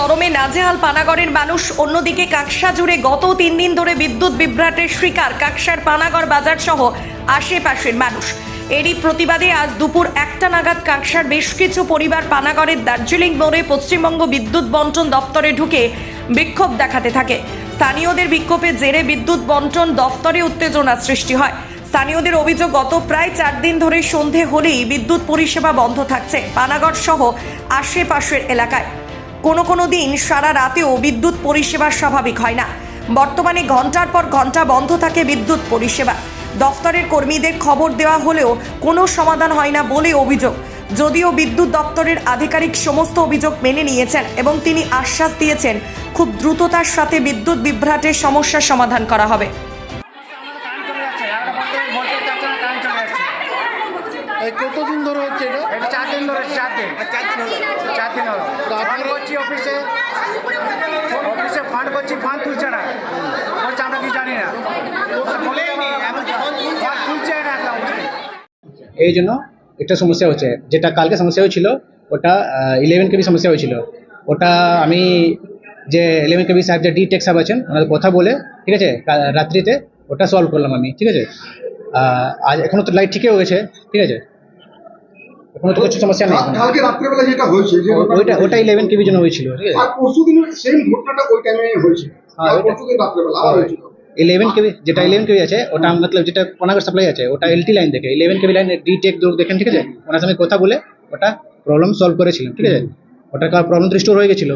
গরমে নাজেহাল পানাগড়ের মানুষ। অন্যদিকে কাকসা জুড়ে গত 3 দিন ধরে বিদ্যুৎ বিভ্রাটের শিকার কাকসার পানাগড় বাজার সহ আশেপাশের মানুষ। এরই প্রতিবাদে আজ দুপুর 1টা নাগাদ কাকসার বেশ কিছু পরিবার পানাগড়ের দার্জিলিং মোড়ে পশ্চিমবঙ্গ বিদ্যুৎ বন্টন দপ্তরে ঢুকে বিক্ষোভ দেখাতে থাকে। স্থানীয়দের বিক্ষোভের জেরে বিদ্যুৎ বন্টন দপ্তরে উত্তেজনা সৃষ্টি হয়। স্থানীয়দের অভিযোগ, গত প্রায় 4 দিন ধরে সন্ধে হলেই বিদ্যুৎ পরিষেবা বন্ধ থাকছে পানাগড় সহ আশেপাশের এলাকায়। কোনো দিন সারা রাতেও বিদ্যুৎ পরিষেবা স্বাভাবিক হয় না। বর্তমানে ঘন্টার পর ঘন্টা বন্ধ থাকে বিদ্যুৎ পরিষেবা। দফতরের কর্মীদের খবর দেওয়া হলেও কোনো সমাধান হয় না বলে অভিযোগ। যদিও বিদ্যুৎ দপ্তরের আধিকারিক সমস্ত অভিযোগ মেনে নিয়েছেন এবং তিনি আশ্বাস দিয়েছেন খুব দ্রুততার সাথে বিদ্যুৎ বিভ্রাটের সমস্যার সমাধান করা হবে। কতদিন ধরে হচ্ছে এটা 4 দিন ধরে, 4 দিন হলো। ফান্ড করছি অফিসে ফান্ড করছি, ফান্ড তুলছে না, বলছে আমরা কি জানি না, তুলছে না। এই জন্য একটা সমস্যা হচ্ছে, যেটা কালকে সমস্যা হয়েছিল ওটা 11 কেবি সমস্যা হয়েছিল। ওটা আমি যে 11 কেবি সাহেব যে ডিটেক সাহেব আছেন ওনাদের কথা বলে, ঠিক আছে, রাত্রিতে ওটা সলভ করলাম আমি, ঠিক আছে। আজ এখনো তো লাইট ঠিকই হয়ে গেছে, ঠিক আছে, এখনো তো কিছু সমস্যা নেই। কালকে রাত্রেবেলা যেটা হয়েছে যে ওটা 11 কেবির জন্য হয়েছিল, ঠিক আছে। আর পরশুদিন সেম ঘটনাটা ওই টাইমে হয়েছে। আর পরশুদিন রাত্রেবেলা আবার হয়েছিল। 11 কেবি, যেটা 11 কেবি আছে ওটা মতলব যেটা পানাগড় সাপ্লাই আছে ওটা এলটি লাইন দেখে 11 কেবি লাইন ডিটেক লোক দেখেন, ঠিক আছে। ওনার সঙ্গে কথা বলে ওটা প্রবলেম সলভ করেছিলাম, ঠিক আছে। ওটার প্রবলেম তো রিস্টোর হয়ে গেছিল।